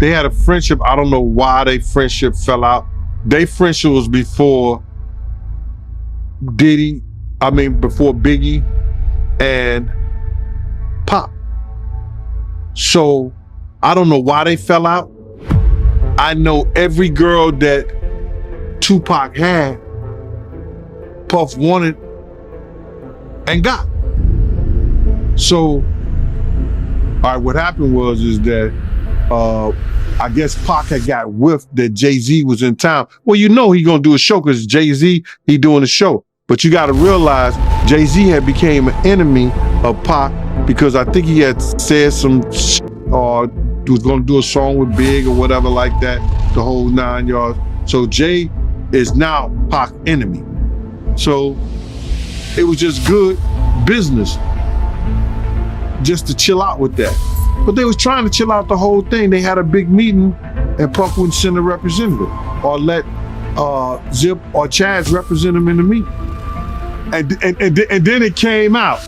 They had a friendship. I don't know why their friendship fell out. Their friendship was before before Biggie and Pop. So I don't know why they fell out. I know every girl that Tupac had, Puff wanted and got. So, all right, what happened is that I guess Pac had got whiffed that Jay-Z was in town. Well, you know he gonna do a show because Jay-Z, he doing a show. But you gotta realize Jay-Z had became an enemy of Pac because I think he had said some was gonna do a song with Big or whatever like that, the whole 9 yards. So Jay is now Pac's enemy. So it was just good business just to chill out with that. But they was trying to chill out the whole thing. They had a big meeting and Puff wouldn't send a representative or let Zip or Chaz represent him in the meeting. And then it came out.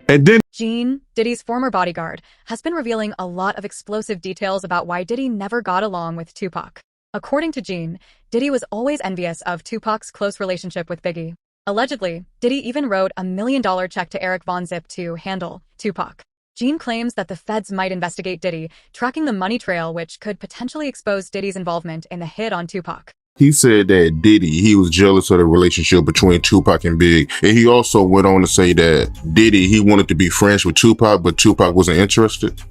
And then Gene, Diddy's former bodyguard, has been revealing a lot of explosive details about why Diddy never got along with Tupac. According to Gene, Diddy was always envious of Tupac's close relationship with Biggie. Allegedly, Diddy even wrote a $1 million check to Eric Von Zip to handle Tupac. Gene claims that the feds might investigate Diddy, tracking the money trail which could potentially expose Diddy's involvement in the hit on Tupac. He said that Diddy, he was jealous of the relationship between Tupac and Big. And he also went on to say that Diddy, he wanted to be friends with Tupac, but Tupac wasn't interested.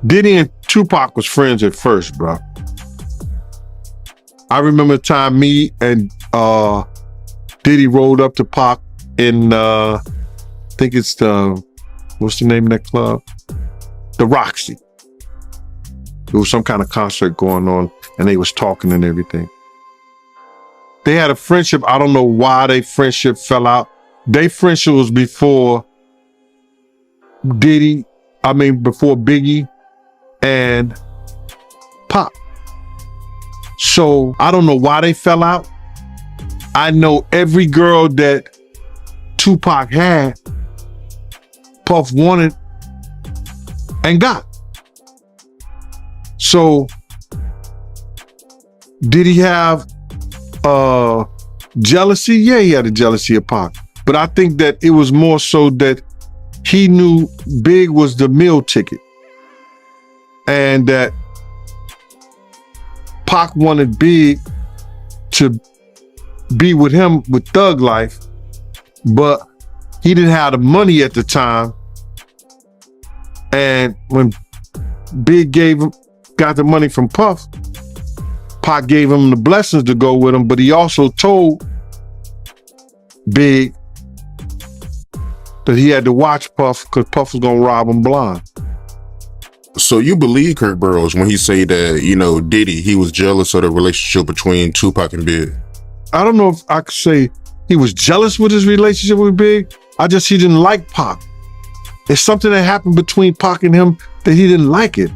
Diddy and Tupac was friends at first, bro. I remember the time me and Diddy rolled up to Pac in, I think it's what's the name of that club? The Roxy. There was some kind of concert going on and they was talking and everything. They had a friendship. I don't know why their friendship fell out. Their friendship was before before Biggie and Pop. So I don't know why they fell out. I know every girl that Tupac had, Puff wanted and got. So did he have jealousy? Yeah, he had a jealousy of Pac. But I think that it was more so that he knew Big was the meal ticket. And that Pac wanted Big to be with him with Thug Life, but he didn't have the money at the time. And when Big got the money from Puff, Pac gave him the blessings to go with him, but he also told Big that he had to watch Puff because Puff was gonna rob him blind. So you believe Kirk Burroughs when he say that, Diddy, he was jealous of the relationship between Tupac and Big? I don't know if I could say he was jealous with his relationship with Big. He didn't like Pac. It's something that happened between Pac and him that he didn't like it.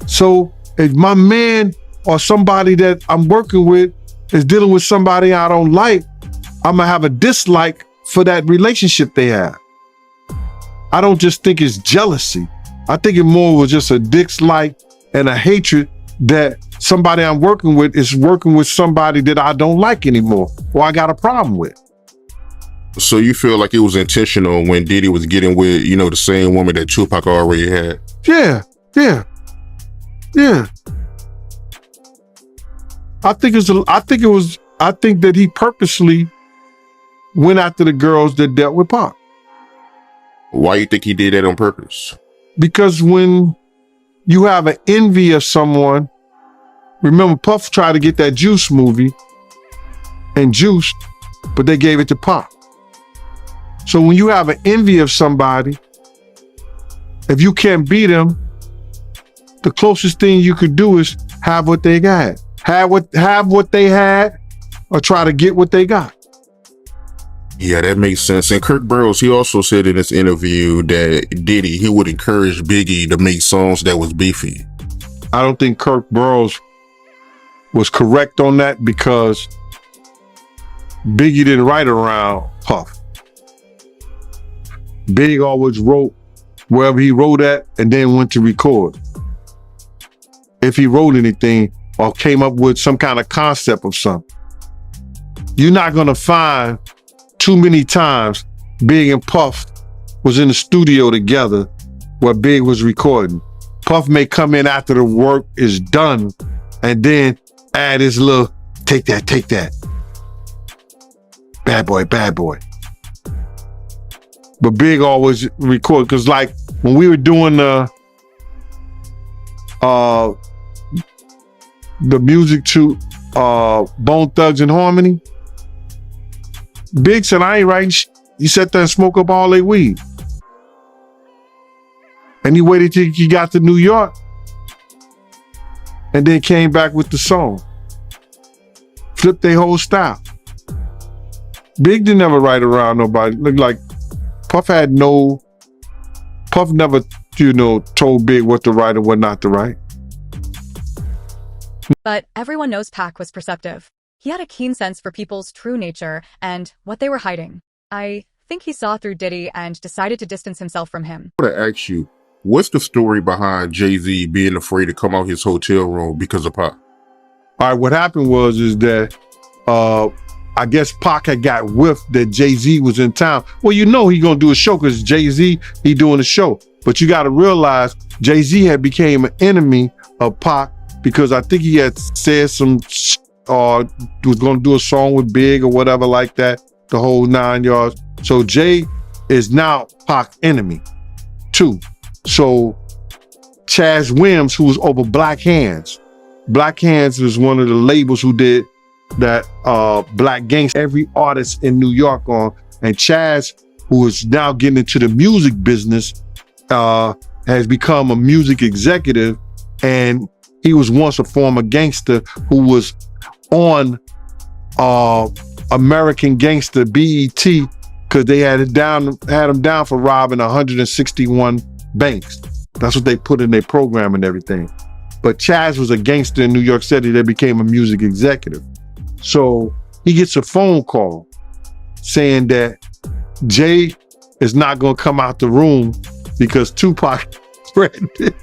So if my man or somebody that I'm working with is dealing with somebody I don't like, I'm gonna have a dislike for that relationship they have. I don't just think it's jealousy. I think it more was just a dislike and a hatred that somebody I'm working with is working with somebody that I don't like anymore or I got a problem with. So you feel like it was intentional when Diddy was getting with, the same woman that Tupac already had? Yeah. I think that he purposely went after the girls that dealt with Pac. Why you think he did that on purpose? Because when you have an envy of someone, remember Puff tried to get that Juice movie and Juice, but they gave it to Pac. So when you have an envy of somebody, if you can't beat them, the closest thing you could do is have what they got. Have what they had or try to get what they got. Yeah, that makes sense. And Kirk Burroughs, he also said in this interview that Diddy, he would encourage Biggie to make songs that was beefy. I don't think Kirk Burroughs was correct on that because Biggie didn't write around Puff. Big always wrote wherever he wrote at and then went to record. if he wrote anything or came up with some kind of concept of something. You're not gonna find too many times Big and Puff was in the studio together where Big was recording. Puff may come in after the work is done and then add his little, take that. Bad boy. But Big always record, because like when we were doing the music to Bone Thugs and Harmony, Big said, I ain't writing He sat there and smoked up all their weed. And he waited till he got to New York and then came back with the song. Flipped their whole style. Big didn't ever write around nobody. Looked like Puff never, told Big what to write and what not to write. But everyone knows Pac was perceptive. He had a keen sense for people's true nature and what they were hiding. I think he saw through Diddy and decided to distance himself from him. I want to ask you, what's the story behind Jay-Z being afraid to come out his hotel room because of Pac? All right, what happened is that I guess Pac had got whiffed that Jay-Z was in town. Well, he gonna do a show because Jay-Z, he doing a show. But you gotta realize Jay-Z had became an enemy of Pac because I think he had said was gonna do a song with Big or whatever like that, the whole 9 yards. So Jay is now Pac's enemy too. So Chaz Williams, who was over Black Hands. Black Hands was one of the labels who did that Black Gangsta, every artist in New York on. And Chaz, who is now getting into the music business, has become a music executive. And he was once a former gangster who was on American Gangster BET because they had him down for robbing 161 banks. That's what they put in their program and everything. But Chaz was a gangster in New York City that became a music executive. So he gets a phone call saying that Jay is not gonna come out the room because Tupac threatened him.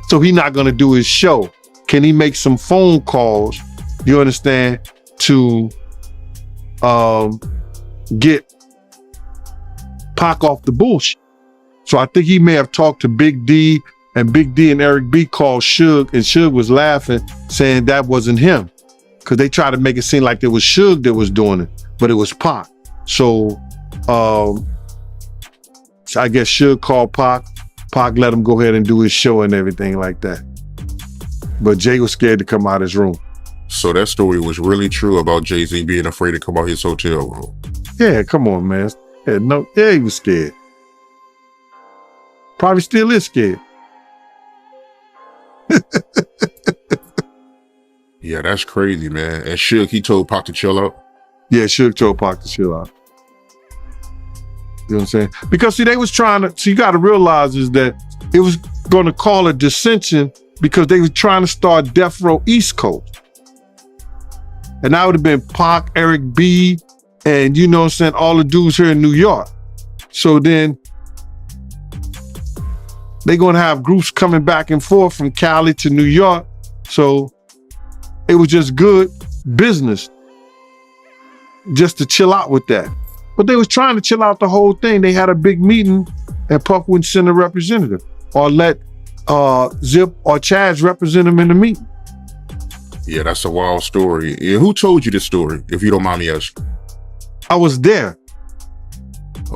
So he's not gonna do his show. Can he make some phone calls, you understand, to get Pac off the bullshit? So I think he may have talked to Big D, and Big D and Eric B called Suge, and Suge was laughing, saying that wasn't him. Because they tried to make it seem like it was Suge that was doing it, but it was Pac. So I guess Suge called Pac. Pac let him go ahead and do his show and everything like that. But Jay was scared to come out his room. So that story was really true about Jay-Z being afraid to come out his hotel room. Yeah, come on, man. Yeah, he was scared. Probably still is scared. Yeah, that's crazy, man. And Suge, he told Pac to chill out? Yeah, Suge told Pac to chill out. You know what I'm saying? Because see, they was trying to, you got to realize is that it was going to call a dissension because they were trying to start Death Row East Coast. And that would have been Pac, Eric B, and you know what I'm saying, all the dudes here in New York. So then they're going to have groups coming back and forth from Cali to New York. So it was just good business just to chill out with that. But they was trying to chill out the whole thing. They had a big meeting and Puff wouldn't send a representative or let Zip or Chaz represent him in the meeting. Yeah, that's a wild story. Yeah, who told you this story, if you don't mind me asking? I was there.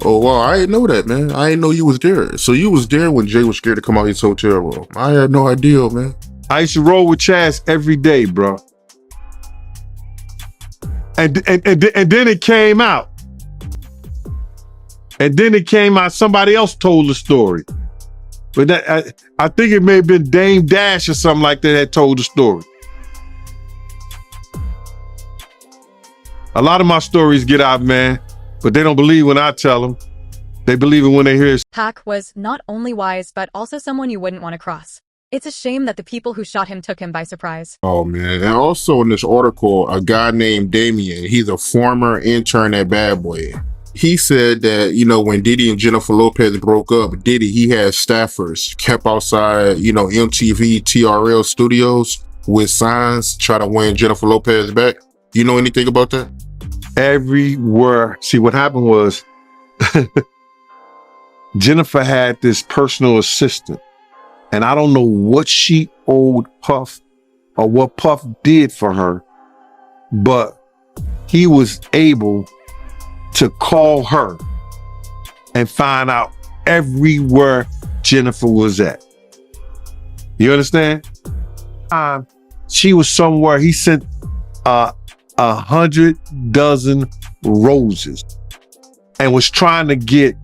Oh, wow, I didn't know that, man. I didn't know you was there. So you was there when Jay was scared to come out his hotel room. I had no idea, man. I used to roll with Chaz every day, bro. And then it came out. And then it came out, somebody else told the story. But that, I think it may have been Dame Dash or something like that that told the story. A lot of my stories get out, man, but they don't believe when I tell them. They believe it when they hear it. Pac was not only wise, but also someone you wouldn't want to cross. It's a shame that the people who shot him took him by surprise. Oh, man. And also in this article, a guy named Damien, he's a former intern at Bad Boy. He said that, when Diddy and Jennifer Lopez broke up, Diddy, he had staffers kept outside, MTV, TRL studios with signs try to win Jennifer Lopez back. You know anything about that? Everywhere. See, what happened was Jennifer had this personal assistant, and I don't know what she owed Puff or what Puff did for her, but he was able to call her and find out everywhere Jennifer was at. You understand? She was somewhere. He sent 100 dozen roses and was trying to get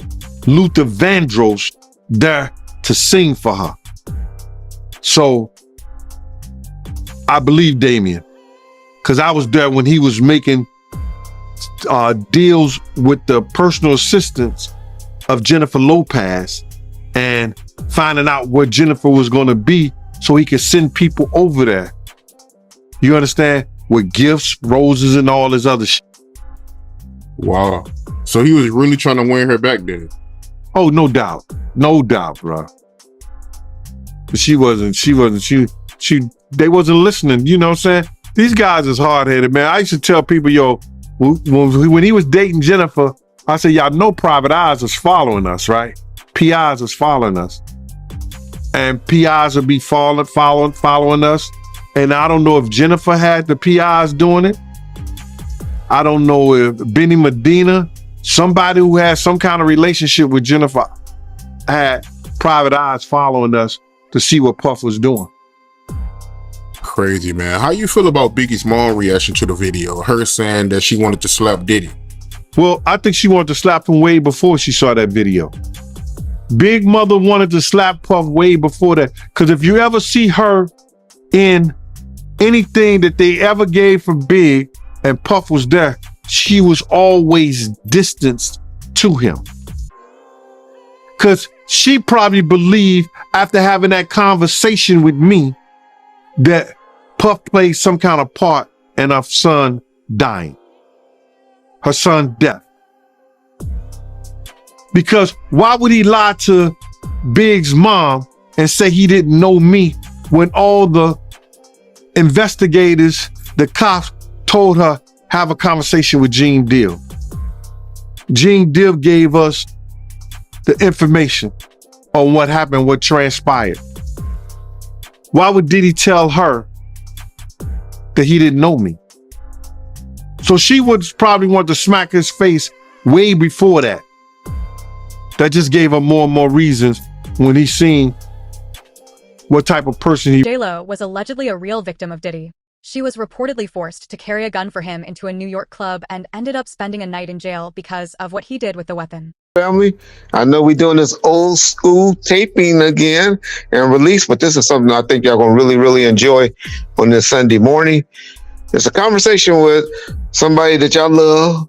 Luther Vandross there to sing for her. So I believe Damien, because I was there when he was making deals with the personal assistants of Jennifer Lopez and finding out where Jennifer was going to be so he could send people over there. You understand? With gifts, roses, and all this other shit. Wow. So he was really trying to win her back then? Oh, no doubt. No doubt, bro. But they wasn't listening. You know what I'm saying? These guys is hard-headed, man. I used to tell people, when he was dating Jennifer, I said, y'all know Private Eyes was following us, right? PIs was following us. And PIs would be following us. And I don't know if Jennifer had the PIs doing it. I don't know if Benny Medina, somebody who had some kind of relationship with Jennifer, had Private Eyes following us to see what Puff was doing. Crazy, man. How you feel about Biggie's mom reaction to the video? Her saying that she wanted to slap Diddy. Well, I think she wanted to slap him way before she saw that video. Big Mother wanted to slap Puff way before that. Because if you ever see her in anything that they ever gave for Big and Puff was there, she was always distanced to him. Because she probably believed after having that conversation with me that Puff played some kind of part in her son dying, her son's death. Because why would he lie to Big's mom and say he didn't know me when all the investigators, the cops, told her have a conversation with Gene Deal? Gene Deal gave us the information on what happened, what transpired. Why would Diddy tell her that he didn't know me? So she would probably want to smack his face way before that. That just gave her more and more reasons when he seen what type of person he... J-Lo was allegedly a real victim of Diddy. She was reportedly forced to carry a gun for him into a New York club and ended up spending a night in jail because of what he did with the weapon. Family, I know we're doing this old school taping again and release, but this is something I think y'all gonna really, really enjoy on this Sunday morning. It's a conversation with somebody that y'all love.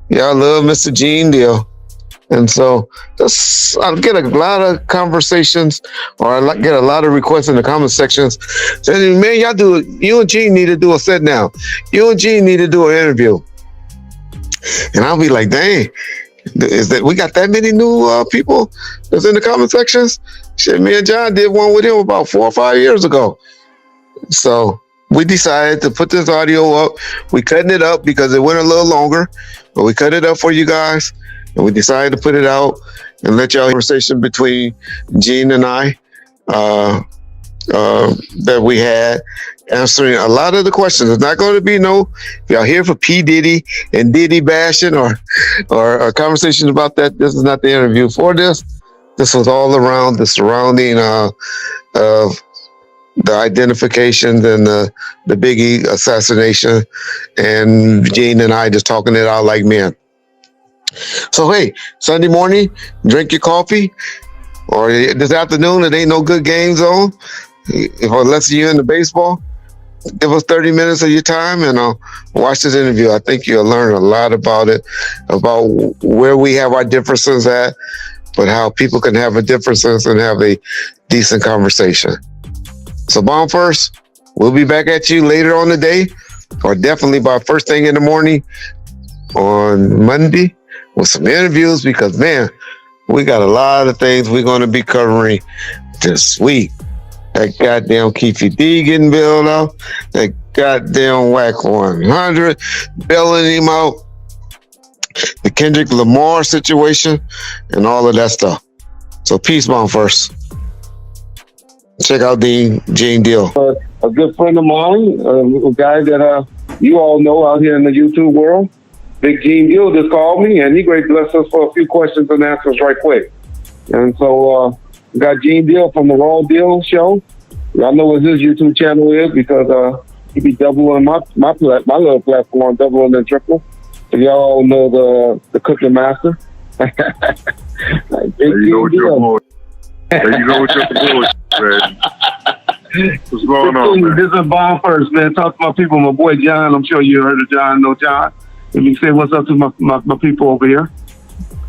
Y'all love Mr. Gene Deal. And so I get a lot of conversations, or I get a lot of requests in the comment sections saying, man, you and Gene need to do a sit down. You and Gene need to do an interview. And I'll be like, dang, we got that many new people that's in the comment sections? Shit, me and John did one with him about 4 or 5 years ago. So we decided to put this audio up. We cutting it up because it went a little longer, but we cut it up for you guys. And we decided to put it out and let y'all hear a conversation between Gene and I that we had, answering a lot of the questions. It's not going to be if y'all here for P. Diddy and Diddy bashing or a conversation about that. This is not the interview for this. This was all around the surrounding of the identifications and the Biggie assassination, and Gene and I just talking it out like men. So, hey, Sunday morning, drink your coffee, or this afternoon, it ain't no good games on. Unless you're into baseball, give us 30 minutes of your time and watch this interview. I think you'll learn a lot about it, about where we have our differences at, but how people can have a differences and have a decent conversation. So, bomb first, we'll be back at you later on the day, or definitely by first thing in the morning on Monday. with some interviews because, man, we got a lot of things we're going to be covering this week. That goddamn Keefy D getting bailed out. That goddamn Whack 100 bailing him out. The Kendrick Lamar situation and all of that stuff. So peace bomb first. Check out Gene Deal. A good friend of mine, a guy that you all know out here in the YouTube world. Big Gene Deal just called me, and he great blessed us for a few questions and answers right quick. And so got Gene Deal from the Raw Deal Show. I know what his YouTube channel is because he be doubling my little platform, doubling and triple. So y'all know the cooking master. There you go with your boy. There you go with your boy, man. What's going on, man? This is Bomb first, man. Talk to my people. My boy John. I'm sure you heard of John. Know John. Let me say what's up to my people over here.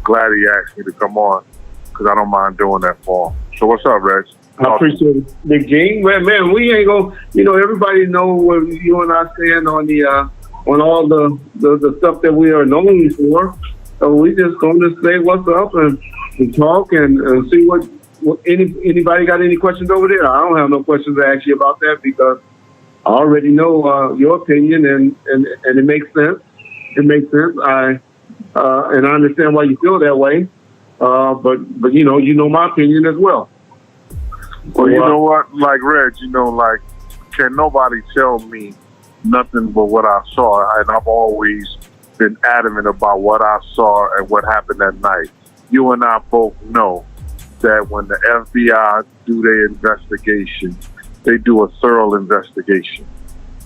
Glad he asked me to come on because I don't mind doing that for him. So what's up, Reg? I appreciate it, Big Gene. Man, we ain't gonna. Everybody know where you and I stand on the on all the stuff that we are known for. So we just gonna say what's up and talk and see what anybody got any questions over there. I don't have no questions to ask you about that because I already know your opinion and it makes sense. It makes sense. And I understand why you feel that way. But you know my opinion as well. Well, you know what? Like, Reg, can nobody tell me nothing but what I saw? And I've always been adamant about what I saw and what happened that night. You and I both know that when the FBI do their investigation, they do a thorough investigation.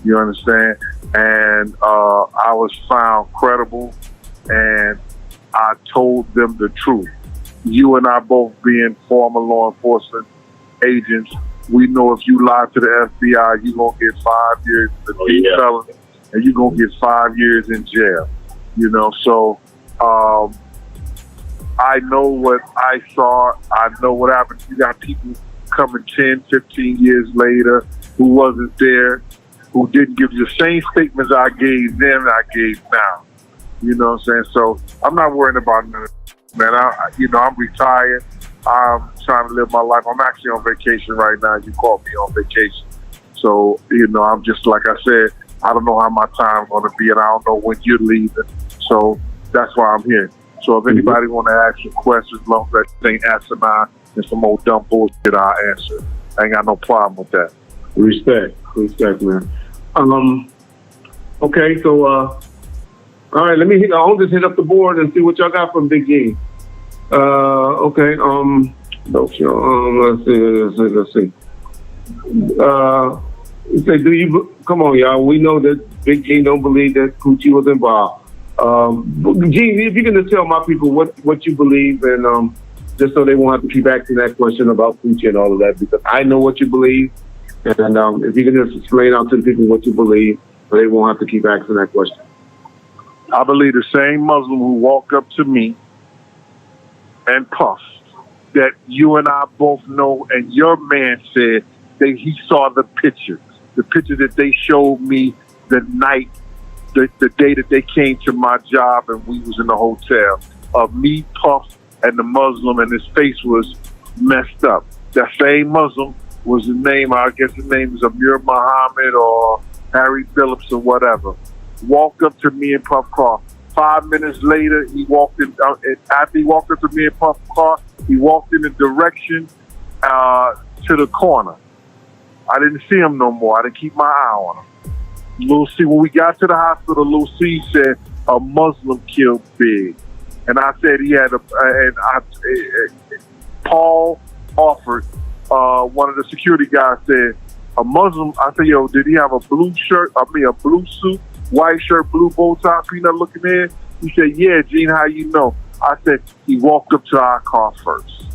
You understand? And I was found credible, and I told them the truth. You and I both being former law enforcement agents, we know if you lie to the FBI, you're going to get 5 years in the felony, and you're going to get 5 years in jail. So I know what I saw. I know what happened. You got people coming 10, 15 years later who wasn't there, who didn't give you the same statements I gave them I gave now. You know what I'm saying? So I'm not worrying about none of that, man. I'm retired. I'm trying to live my life. I'm actually on vacation right now. You called me on vacation. So, I'm just, like I said, I don't know how my time's going to be, and I don't know when you're leaving. So that's why I'm here. So if anybody want to ask you questions, as long as that thing asinine and some old dumb bullshit, I'll answer. I ain't got no problem with that. Respect, man. Okay, so all right, I'll just hit up the board and see what y'all got from Big G. Okay, let's see. Say, come on, y'all. We know that Big G don't believe that Coochie was involved. G, if you can just tell my people what you believe, and just so they won't have to keep asking that question about Coochie and all of that, because I know what you believe, and if you can just explain out to the people what you believe, so they won't have to keep asking that question. I believe the same Muslim who walked up to me and puffed that you and I both know, and your man said that he saw the picture that they showed me the night, the day that they came to my job and we was in the hotel, of me, Puff, and the Muslim, and his face was messed up. That same Muslim was the name, I guess his name is Amir Muhammad or Harry Phillips or whatever, walked up to me and Puff car. 5 minutes later, he walked in. After he walked up to me and Puff car, he walked in the direction to the corner. I didn't see him no more. I didn't keep my eye on him. Lil C, when we got to the hospital, Lil C said a Muslim killed Big, and I said he had Paul offered. One of the security guys said a Muslim. I said, yo, did he have a blue shirt? A blue suit, white shirt, blue bow tie, peanut looking in? He said, yeah, Gene, how you know? I said, he walked up to our car first.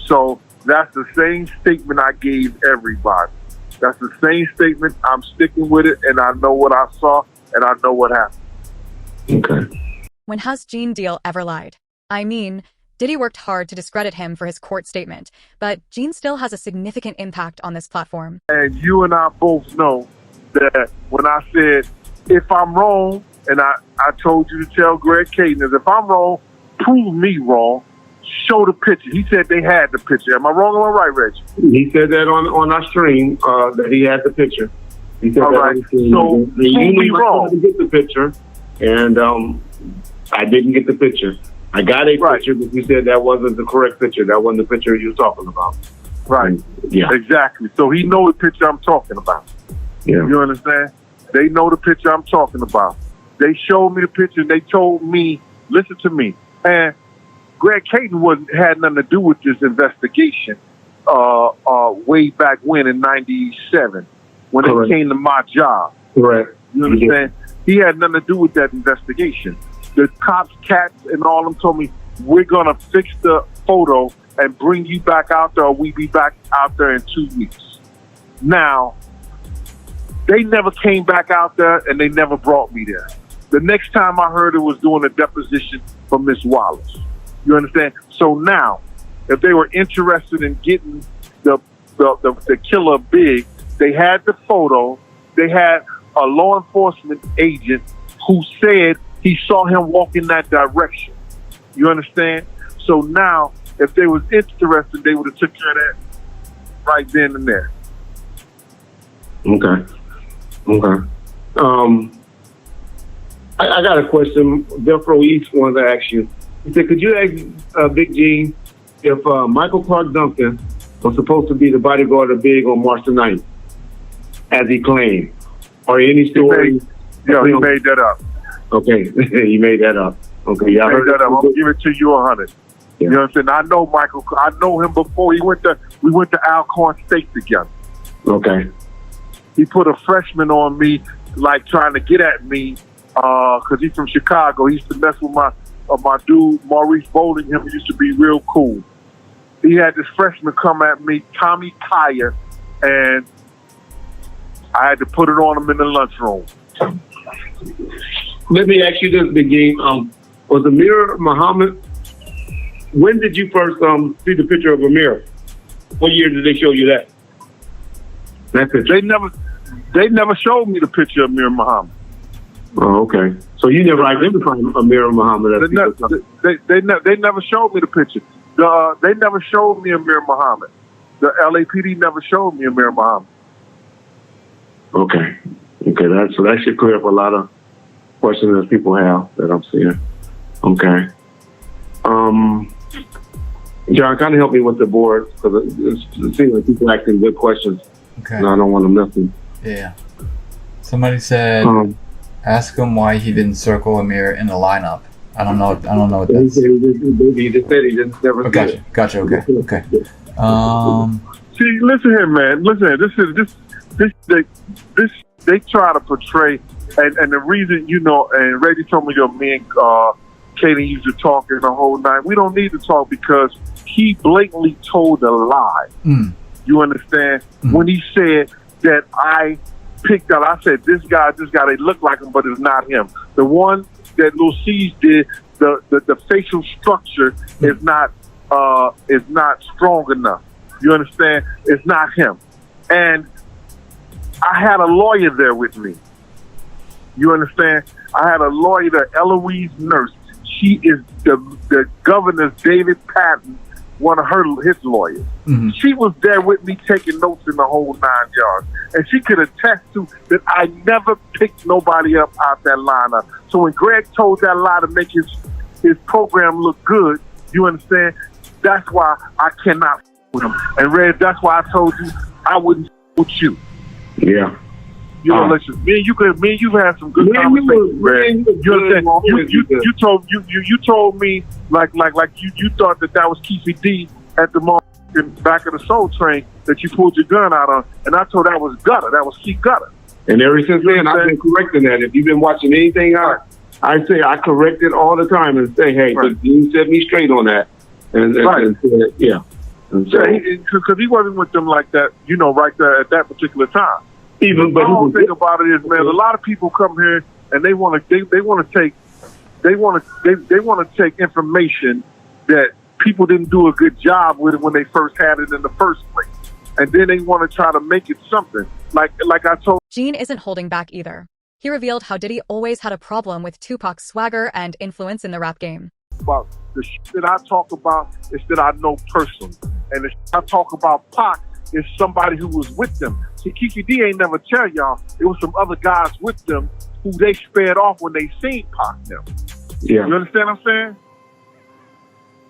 So that's the same statement I gave everybody. That's the same statement. I'm sticking with it, and I know what I saw, and I know what happened. Okay. When has Gene Deal ever lied? I mean, Diddy worked hard to discredit him for his court statement, but Gene still has a significant impact on this platform. And you and I both know that when I said, if I'm wrong and I told you to tell Greg Cadence, if I'm wrong, prove me wrong. Show the picture. He said they had the picture. Am I wrong or am I right, Reggie? He said that on our stream that he had the picture. He said all that right. on the stream. So prove me wrong. To get the picture, and I didn't get the picture. I got a picture, but you said that wasn't the correct picture. That wasn't the picture you were talking about. Right. And, yeah. Exactly. So he knows the picture I'm talking about. Yeah. You understand? They know the picture I'm talking about. They showed me the picture. They told me, listen to me. And Greg Cadence had nothing to do with this investigation way back when in 97 when Correct. it came to my job. Correct. You understand? He had nothing to do with that investigation. The cops, cats, and all of them told me, we're going to fix the photo and bring you back out there, or we be back out there in 2 weeks. Now, they never came back out there, and they never brought me there. The next time I heard it was doing a deposition for Miss Wallace. You understand? So now, if they were interested in getting the killer big, they had the photo. They had a law enforcement agent who said he saw him walk in that direction. You understand? So now, if they was interested, they would have took care of that right then and there. Okay. I got a question. Defro East wanted to ask you. He said, could you ask Big G if Michael Clark Duncan was supposed to be the bodyguard of Big on March the 9th, as he claimed? Or any story? He made that up. Okay, he made that up. Okay, yeah, I heard that up. I'm gonna give it to you 100. Yeah. You know what I'm saying? I know Michael. I know him before we went to Alcorn State together. Okay. He put a freshman on me, like trying to get at me, because he's from Chicago. He used to mess with my dude Maurice Bowling. Him used to be real cool. He had this freshman come at me, Tommy Tyre, and I had to put it on him in the lunchroom. Let me ask you this, Big G. Was Amir Muhammad? When did you first see the picture of Amir? What year did they show you that? That picture. They never showed me the picture of Amir Muhammad. Oh, okay. So you never identified Amir Muhammad as they never showed me the picture. They never showed me Amir Muhammad. The LAPD never showed me Amir Muhammad. Okay. That should clear up a lot of questions that people have that I'm seeing. Okay. John, kind of help me with the board because it seems like people asking good questions. Okay. And I don't want them missing. Yeah. Somebody said, ask him why he didn't circle Amir in the lineup. I don't know what that's. He just said he just never Oh, said gotcha. Okay. See, listen here, man. Listen, this they try to portray, and the reason, and Reggie told me that me and Katie used to talk the whole night. We don't need to talk because he blatantly told a lie. You understand? When he said that I picked out, I said, this guy, they look like him, but it's not him. The one that Lil C's did, the facial structure is not strong enough. You understand? It's not him. And I had a lawyer there with me. You understand? I had a lawyer there, Eloise Nurse. She is the governor's David Patton, one of his lawyers. She was there with me taking notes in the whole 9 yards. And she could attest to that I never picked nobody up out that lineup. So when Greg told that lie to make his program look good, you understand? That's why I cannot with him. And Red, that's why I told you I wouldn't with you. Yeah. Listen, me and you've had some good conversations, Red. You understand? You told me like you thought that was Keefy D at the back of the Soul Train that you pulled your gun out on, and I told that was Gutter. That was Keith Gutter. And ever since then, I've been correcting that. If you've been watching anything, I say I correct it all the time and say, hey, you set me straight on that. And yeah. Because he wasn't with them like that, right there at that particular time. But the whole thing about it is, man, a lot of people come here and they want to take information that people didn't do a good job with it when they first had it in the first place, and then they want to try to make it something like I told. Gene isn't holding back either. He revealed how Diddy always had a problem with Tupac's swagger and influence in the rap game. About the shit that I talk about is that I know personally. And the shit I talk about Pac is somebody who was with them. See, Kiki D ain't never tell y'all. It was some other guys with them who they spared off when they seen Pac them. Yeah. You understand what I'm saying?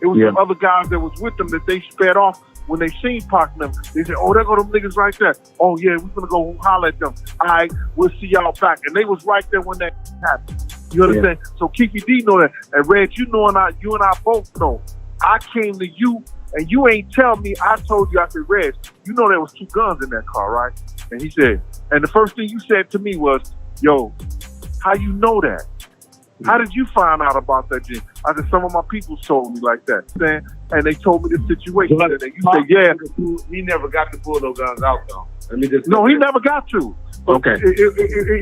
It was some other guys that was with them that they spared off when they seen Pac them. They said, oh, there go them niggas right there. Oh, yeah, we're going to go holler at them. All right, we'll see y'all back. And they was right there when that happened. You understand? Yeah. So Kiki D know that. And Red, you and I both know. I came to you, and you ain't tell me. I told you, I said, Red, you know there was 2 guns in that car, right? And he said, and the first thing you said to me was, yo, how you know that? How did you find out about that, Jim? I said, some of my people told me like that. And they told me the situation. And you said, yeah. He never got to pull those guns out, though. No, he never got to. Okay.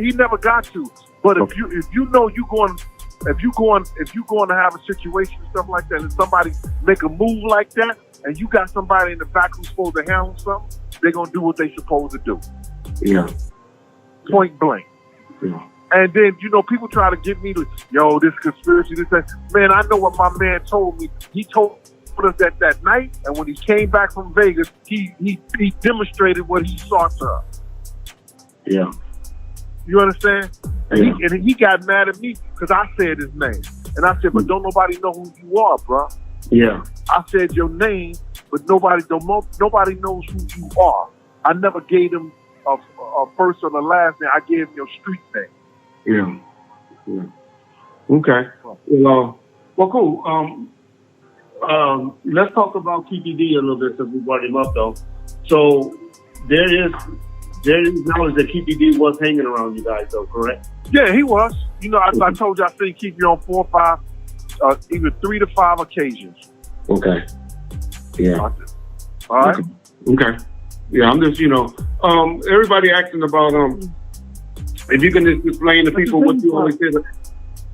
He never got to. But if you know you're going to have a situation and stuff like that, and somebody make a move like that, and you got somebody in the back who's supposed to handle something, they're gonna do what they supposed to do. Yeah. Point blank. Yeah. And then, people try to get me to, yo, this conspiracy, this, that. Man, I know what my man told me. He told us that night, and when he came back from Vegas, he demonstrated what he saw to us. Yeah. You understand? Yeah. And he got mad at me because I said his name. And I said, but don't nobody know who you are, bro. Yeah. I said your name, but nobody knows who you are. I never gave him a first or the last name. I gave him your street name. Yeah. Okay. Well, cool. Let's talk about Kiki D a little bit since we brought him up, though. So there is knowledge that Kiki D was hanging around you guys, though, correct? Yeah, he was. I told you I seen Kiki on 4 or 5, even 3 to 5 occasions. Okay. Yeah. All right. Okay. Yeah, I'm just, everybody asking about, if you can just explain to people what you always said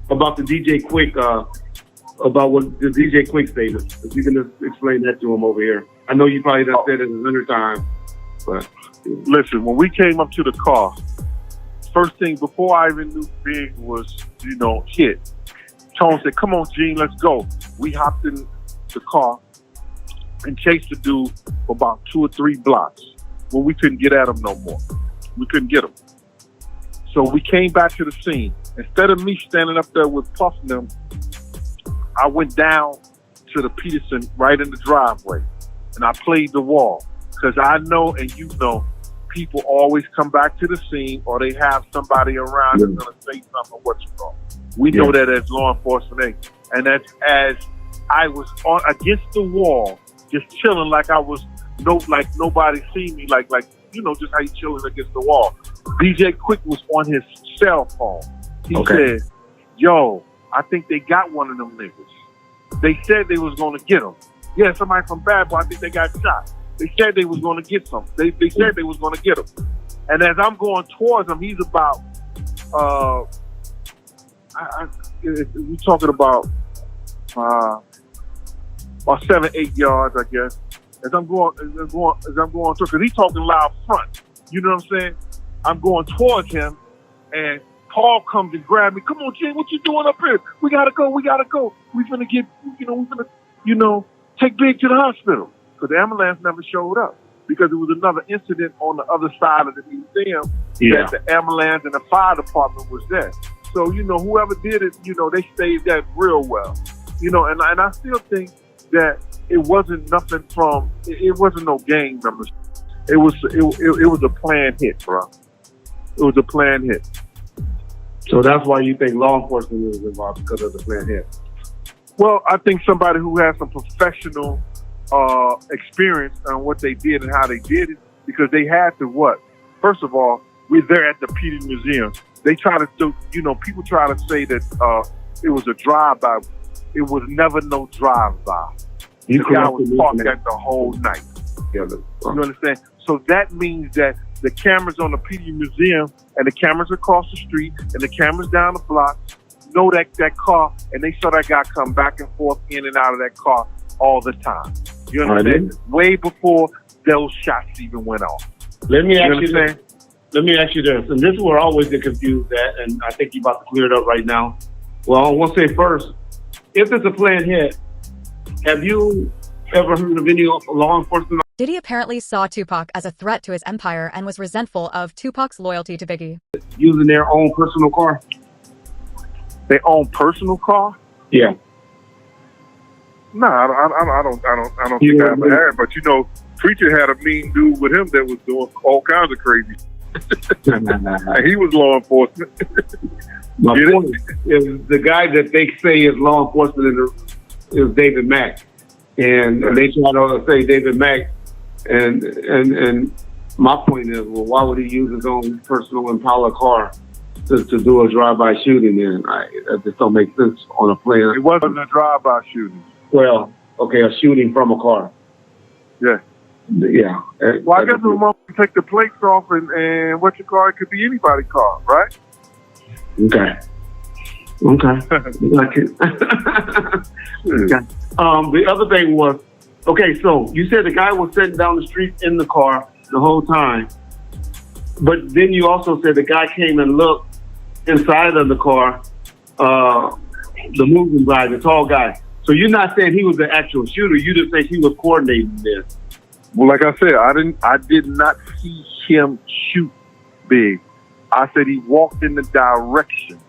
about the DJ Quick, about what the DJ Quick statement. If you can just explain that to him over here. I know you probably done said it 100 times, but. Yeah. Listen, when we came up to the car, first thing before I even knew Big was, hit, Tone said, come on, Gene, let's go. We hopped in the car and chased the dude for about 2 or 3 blocks when we couldn't get at him no more. We couldn't get him. So we came back to the scene. Instead of me standing up there with Puff and them, I went down to the Peterson right in the driveway and I played the wall. Because I know and you know, people always come back to the scene or they have somebody around who's going to say something or what's wrong. We know that as law enforcement. And that's as I was against the wall, just chilling like I was, like nobody seen me, like just how you chilling against the wall. DJ Quick was on his cell phone. He said, yo, I think they got one of them niggas. They said they was going to get him. Yeah, somebody from Bad Boy, I think they got shot. They said they was going to get some. They said they was going to get him. And as I'm going towards him, he's about, we're talking about 7-8 yards, I guess. As I'm going towards, because he's talking loud front. You know what I'm saying? I'm going towards him, and Paul comes and grabs me. Come on, Jim, what you doing up here? We gotta go. We finna get, take Big to the hospital. Because the ambulance never showed up. Because there was another incident on the other side of the museum that the ambulance and the fire department was there. So, whoever did it, they saved that real well. And I still think that it wasn't nothing from, it wasn't no gang members. It was a planned hit, bro. It was a planned hit. So that's why you think law enforcement was involved, because of the planned hit? Well, I think somebody who has some professional experience on what they did and how they did it, because they had to what? First of all, we're there at the Peterson Museum. They try to do, people try to say that it was a drive-by. It was never no drive-by. The guy was parked at the whole night. You understand? So that means that the cameras on the Peterson Museum and the cameras across the street and the cameras down the block know that car, and they saw that guy come back and forth in and out of that car all the time. You understand? Way before those shots even went off. Let me ask you this. let me ask you this, and this is where I always get confused at, and I think you're about to clear it up right now. Well, I want to say first, if it's a planned hit, have you ever heard of any law enforcement? Diddy apparently saw Tupac as a threat to his empire and was resentful of Tupac's loyalty to Biggie. Using their own personal car? Their own personal car? Yeah. No, I don't think I ever had. But you know, Preacher had a mean dude with him that was doing all kinds of crazy. And he was law enforcement. My point is the guy that they say is law enforcement is David Mack, and they try to say David Mack, and my point is, well, why would he use his own personal Impala car to do a drive-by shooting? And that just don't make sense on a plane. It wasn't a drive-by shooting. Well, okay, a shooting from a car. Yeah. Yeah. Well, I guess we want to take the plates off and what your car, it could be anybody's car, right? Okay. Like it. Okay. The other thing was, okay, so you said the guy was sitting down the street in the car the whole time, but then you also said the guy came and looked inside of the car, the moving guy, the tall guy. So you're not saying he was the actual shooter, you just think he was coordinating this. Well, like I said, I did not see him shoot Big. I said he walked in the direction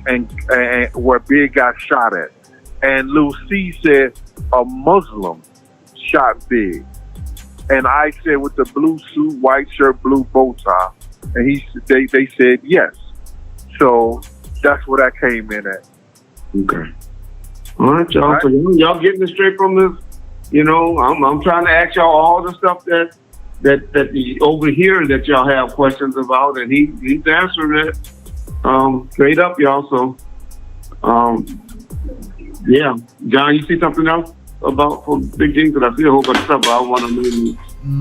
and where Big got shot at. And Lil C said a Muslim shot Big. And I said with the blue suit, white shirt, blue bow tie. And they said yes. So that's where that came in at. Okay. All right, y'all. So y'all getting it straight from this. You know, I'm trying to ask y'all all the stuff that over here that y'all have questions about, and he's answering it straight up, y'all. So, yeah, John, you see something else about for Big G? Because I see a whole bunch of stuff, but I want to maybe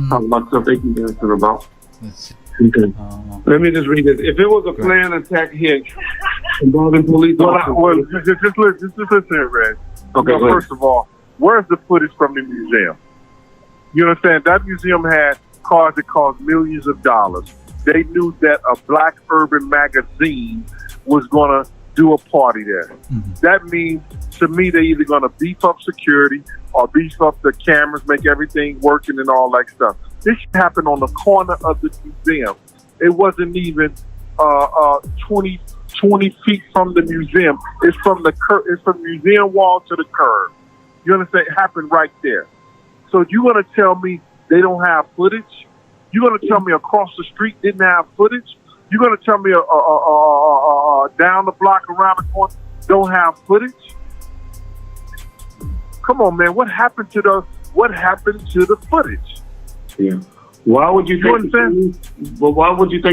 talk about stuff they can answer about. Okay. Let me just read this. If it was a planned attack hit involving police officers, just listen here, Red. Okay. So first of all, where's the footage from the museum? You understand? That museum had cars that cost millions of dollars. They knew that a Black Urban magazine was going to do a party there. Mm-hmm. That means, to me, they're either going to beef up security or beef up the cameras, make everything working and all that stuff. This happened on the corner of the museum. It wasn't even 20 feet from the museum. It's from it's from museum wall to the curb. You understand? It happened right there. So you going to tell me they don't have footage? You going to tell me across the street didn't have footage? You going to tell me down the block around the corner don't have footage? Come on, man. What happened to the footage? Yeah. Why would you think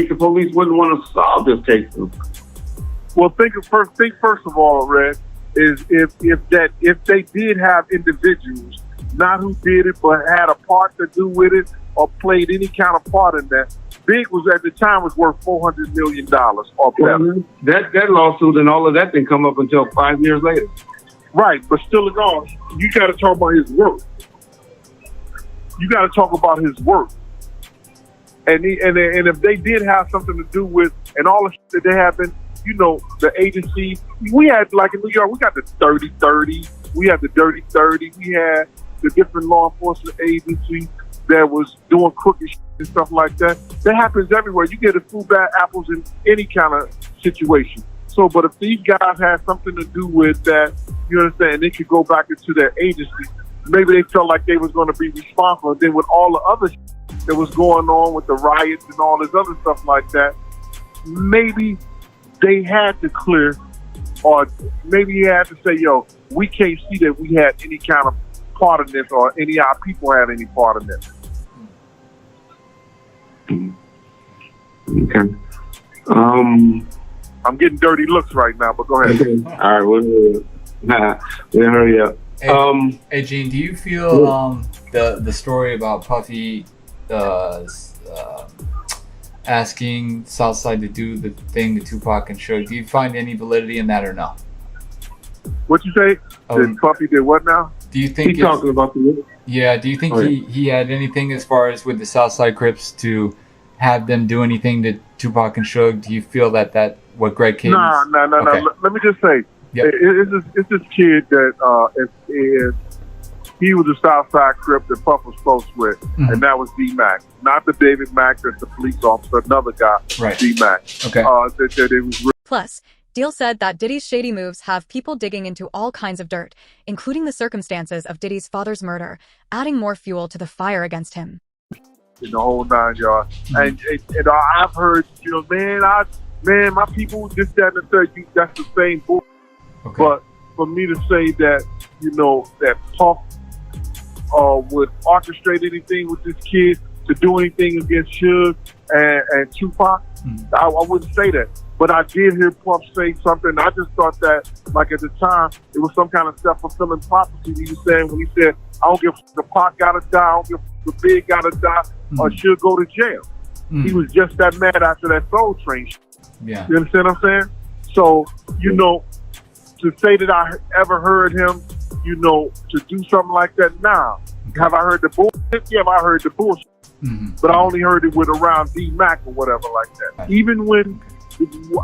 the police wouldn't want to solve this case? Well, think first of all, Red, is if they did have individuals, not who did it, but had a part to do with it or played any kind of part in that. Big was at the time was worth $400 million or better. That lawsuit and all of that didn't come up until 5 years later. Right, but still in all, you got to talk about his work. You got to talk about his work. And if they did have something to do with, and all the shit that they have been, you know, the agency, we had, like in New York, we got the 30-30, we had the Dirty 30, we had the different law enforcement agencies that was doing crooked shit and stuff like that. That happens everywhere. You get a few bad apples in any kind of situation. So, but if these guys had something to do with that, you understand, they could go back into their agency. Maybe they felt like they was going to be responsible. And then with all the other shit that was going on with the riots and all this other stuff like that, maybe they had to clear, or maybe he had to say, yo, we can't see that we had any kind of part in this, or any of our people had any part in this. Okay. I'm getting dirty looks right now, but go ahead. Okay. All right, we'll hurry up. Hey, Gene, do you feel the story about Puffy asking Southside to do the thing to Tupac and Suge, do you find any validity in that or no? What you say? Did Puffy did what now? Do you think he's talking about the? Yeah. Do you think he had anything as far as with the Southside Crips to have them do anything to Tupac and Suge? Do you feel that what Greg Kidd? No. Okay. Let me just say, Yep. it's this kid that he was a Southside Crip that Puff was close with, and that was D-Mac, not the David Mack that's the police officer, another guy, Right. D-Mac. Okay. That it was. Plus, Deal said that Diddy's shady moves have people digging into all kinds of dirt, including the circumstances of Diddy's father's murder, adding more fuel to the fire against him. In the whole 9 yards, and I've heard, man, my people, this, that, and the third. That's the same bull. Okay. But for me to say that, that Puff would orchestrate anything with this kid to do anything against Suge and Tupac, I wouldn't say that. But I did hear Puff say something. I just thought that, like at the time, it was some kind of self-fulfilling prophecy he was saying when he said, I don't give a f- the Pac gotta die, I don't give a f- the Big gotta die, or Suge go to jail. He was just that mad after that Soul Train shit. Yeah. You understand what I'm saying? So, to say that I ever heard him, to do something like that, nah. Have I heard the bullshit? Yeah, I heard the bullshit. But I only heard it with around D-Mac or whatever like that. Even when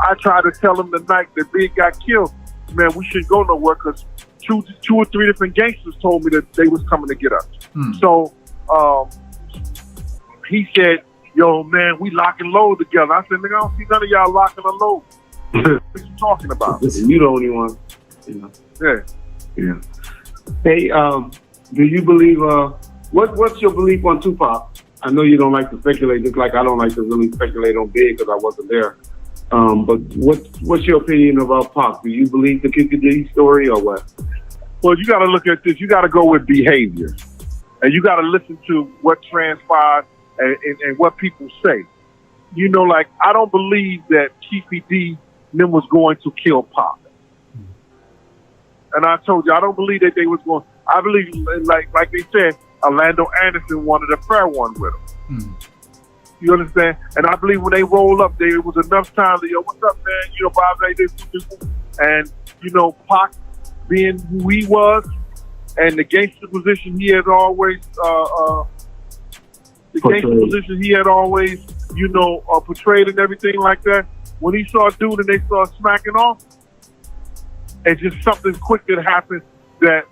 I tried to tell him the night that Big got killed, man, we shouldn't go nowhere because two or three different gangsters told me that they was coming to get us. So he said, yo, man, we lock and load together. I said, nigga, I don't see none of y'all locking and load. What are you talking about? You the only one. Yeah. Hey, do you believe? What's your belief on Tupac? I know you don't like to speculate, just like I don't like to really speculate on Big because I wasn't there. But what's your opinion about Pac? Do you believe the Kid Diddy story or what? Well, you got to look at this. You got to go with behavior, and you got to listen to what transpired and what people say. Like I don't believe that TPD them was going to kill Pac. And I told you, I don't believe that they was going. I believe, like they said, Orlando Anderson wanted a fair one with him. You understand? And I believe when they roll up, there was enough time to, yo, what's up, man? Bob, like this. And, Pac being who he was and the gangster position he had always, portrayed and everything like that. When he saw a dude and they started smacking off, and just something quick that happened that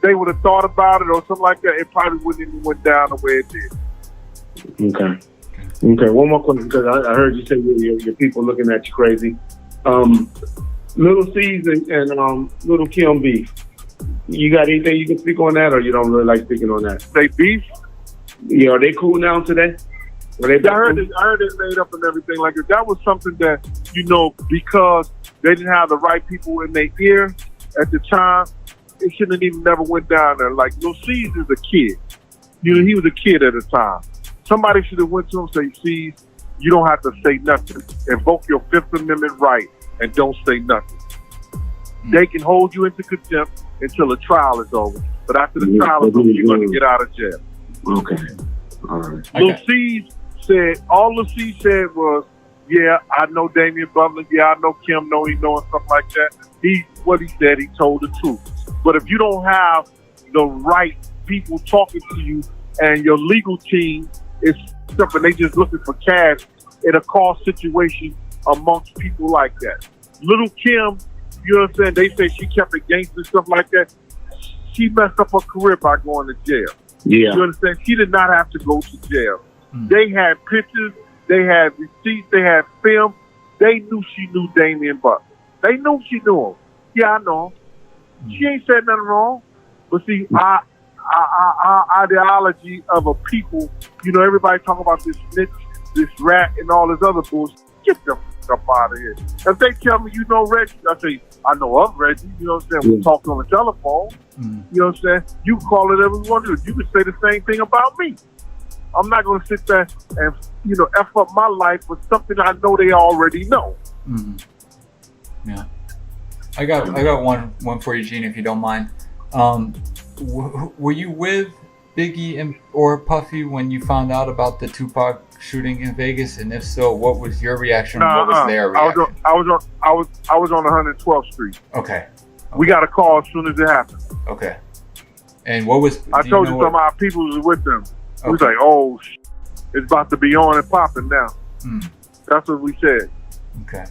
they would have thought about it or something like that, it probably wouldn't even went down the way it did. Okay. One more question, because I heard you say your people looking at you crazy. Little C's and Little Kim beef. You got anything you can speak on that, or you don't really like speaking on that? They beef? Yeah, are they cool now today? I heard it made up and everything like that. That was something that, because they didn't have the right people in their ear at the time, it shouldn't have even never went down there. Like, Lil C's is a kid. He was a kid at the time. Somebody should have went to him and said, C's, you don't have to say nothing. Invoke your Fifth Amendment right and don't say nothing. They can hold you into contempt until the trial is over. But after the trial is over, you're going to get out of jail. Okay. All right. Lil C's said, all Lil C said was, yeah, I know Damian Butler. Yeah, I know Kim. No, he know and stuff like that. What he said, he told the truth. But if you don't have the right people talking to you and your legal team is stuff and they just looking for cash, it'll cause situation amongst people like that. Little Kim, you understand? They say she kept it gangster and stuff like that. She messed up her career by going to jail. Yeah. You understand? She did not have to go to jail. They had pictures, they had receipts, they had film. They knew she knew Damian Butler. They knew she knew him. Yeah, I know him. She ain't said nothing wrong. But see, our ideology of a people, everybody talk about this snitch, this rat, and all this other bullshit. Get the fuck up out of here. If they tell me you know Reggie, I say, I know of Reggie. You know what I'm saying? We talk on the telephone. You know what I'm saying? You can call it every one of you. You can say the same thing about me. I'm not going to sit there and, F up my life for something I know they already know. Yeah. I got one for you, Gene, if you don't mind. Were you with Biggie or Puffy when you found out about the Tupac shooting in Vegas? And if so, what was your reaction? What was their reaction? I was on 112th Street. Okay. We got a call as soon as it happened. Okay. And what was? I told you some of our people was with them. Okay. We was like, oh, it's about to be on and popping now. That's what we said. Okay.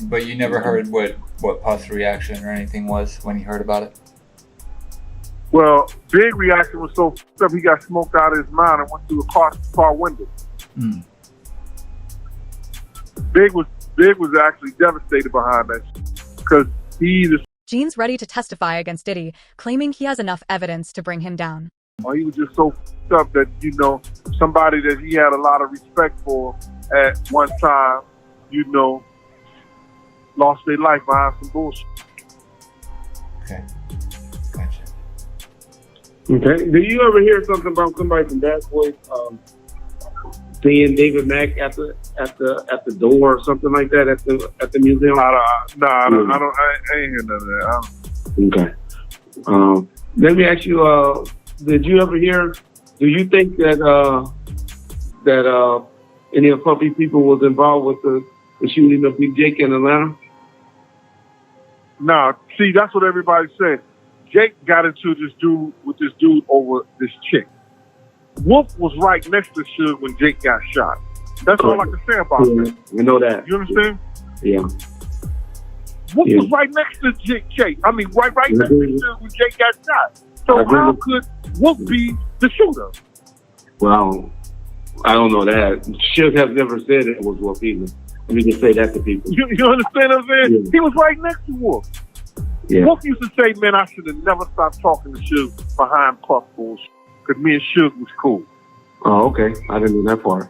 But you never heard what Puff's reaction or anything was when he heard about it? Well, Big reaction was so f***ed up, he got smoked out of his mind and went through a car window. Big was actually devastated behind that because Gene's ready to testify against Diddy, claiming he has enough evidence to bring him down. He was just so f***ed up that, you know, somebody that he had a lot of respect for at one time, you know, lost their life behind some bullshit. Okay. Gotcha. Okay. Do you ever hear something about somebody from Bad Boys seeing David Mack at the door or something like that at the museum? I ain't hear none of that. Okay. Let me ask you, did you ever hear, do you think that any of Puffy people was involved with the shooting of Big Jake in Atlanta? Nah, see, that's what everybody said. Jake got into this dude over this chick. Wolf was right next to Suge when Jake got shot. That's all I can say about that. We know that. You understand? Yeah. Wolf was right next to Jake. I mean, right next to Suge when Jake got shot. So how could Wolf be the shooter? Well, I don't know that. Suge has never said it was Wolf either. Let me just say that to people. You understand what I'm saying? Yeah. He was right next to Wolf. Yeah. Wolf used to say, man, I should have never stopped talking to Suge behind Puff bullshit. Because me and Suge was cool. Oh, okay. I didn't know that part.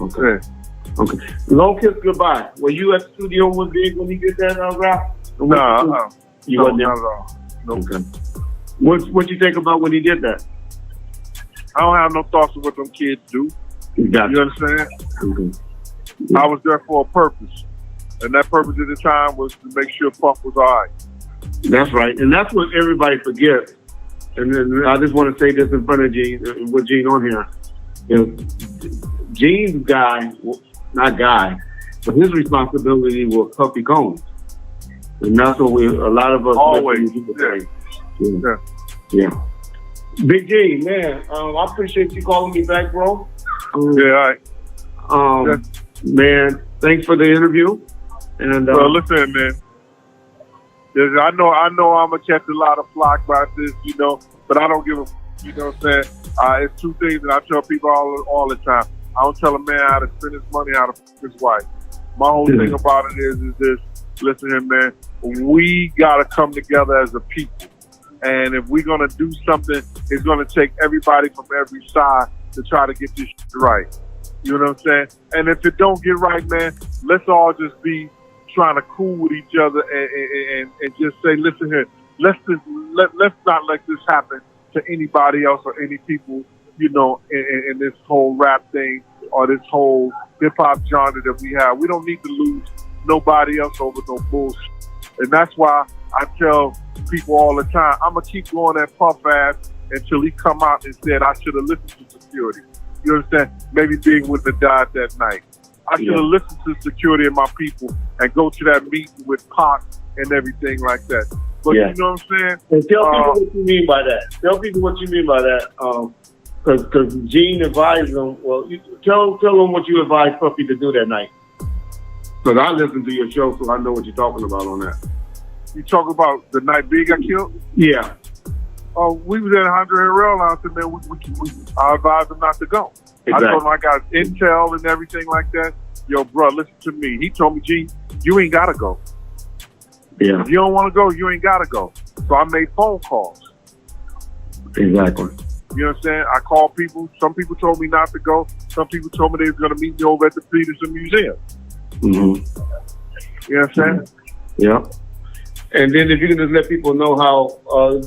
Okay. Yeah. Okay. Long Kiss Goodbye. Were you at the studio with Big when he did that rap? No, you wasn't there? Not at all. Nope. Okay. What you think about when he did that? I don't have no thoughts of what them kids do. You understand? Okay. I was there for a purpose. And that purpose at the time was to make sure Puff was all right. That's right. And that's what everybody forgets. And then I just want to say this in front of Gene, with Gene on here. You know, Gene's not guy, but his responsibility was Puffy Combs. And that's what a lot of us always. Yeah. Big G, man, I appreciate you calling me back, bro. All right. Man, thanks for the interview. And well, listen, man. I know I'm gonna catch a lot of flack by this, you know, but I don't give a. You know what I'm saying? It's two things that I tell people all the time. I don't tell a man how to spend his money, how to f his wife. My whole thing about it is this. Listen here, man. We gotta come together as a people, and if we're gonna do something, it's gonna take everybody from every side to try to get this shit right. You know what I'm saying? And if it don't get right, man, let's all just be trying to cool with each other and just say, listen here, let's not let this happen to anybody else or any people, you know, in this whole rap thing or this whole hip hop genre that we have. We don't need to lose nobody else over no bullshit. And that's why I tell people all the time, I'm gonna keep going at Puff ass until he come out and said I should have listened to security. You understand? Maybe Big wouldn't have died that night. I should have listened to security and my people and go to that meeting with Pac and everything like that. But you know what I'm saying? And tell people what you mean by that. Tell people what you mean by that. Because Gene advised them. Well, tell them what you advised Puffy to do that night. Because I listened to your show, so I know what you're talking about on that. You talk about the night Big got killed? Yeah. Oh, we was at 100 Rail Lounge, and man, I advised him not to go. Exactly. I told him I got intel and everything like that. Yo, bro, listen to me. He told me, G, you ain't got to go. Yeah. If you don't want to go, you ain't got to go. So I made phone calls. Exactly. You know what I'm saying? I called people. Some people told me not to go. Some people told me they were going to meet me over at the Peterson Museum. Mm-hmm. You know what I'm saying? Yeah. And then if you can just let people know how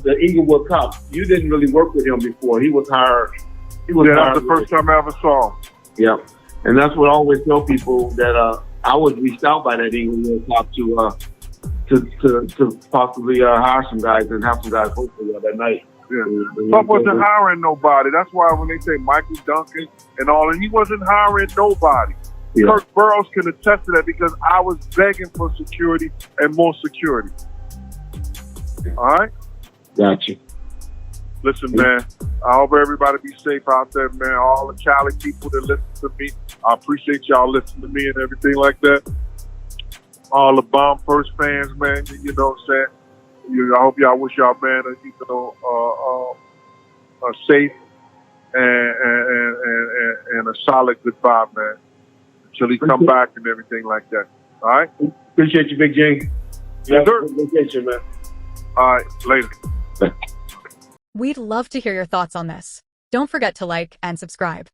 the Inglewood cop, you didn't really work with him before. He was hired. That's the first time I ever saw him. Yeah. And that's what I always tell people, that I was reached out by that Inglewood cop to possibly hire some guys and have some guys work for you that night. Yeah. Puff wasn't hiring nobody. That's why when they say Michael Duncan and all, and he wasn't hiring nobody. Yeah. Kirk Burroughs can attest to that because I was begging for security and more security. All right? Gotcha. Listen, man, I hope everybody be safe out there, man. All the Cali people that listen to me, I appreciate y'all listening to me and everything like that. All the Bomb First fans, man, you know what I'm saying? I hope y'all wish y'all, man, a safe and a solid goodbye, man, until he come back and everything like that. All right? Appreciate you, Big G. Yes, sir. Appreciate you, man. All right, later. We'd love to hear your thoughts on this. Don't forget to like and subscribe.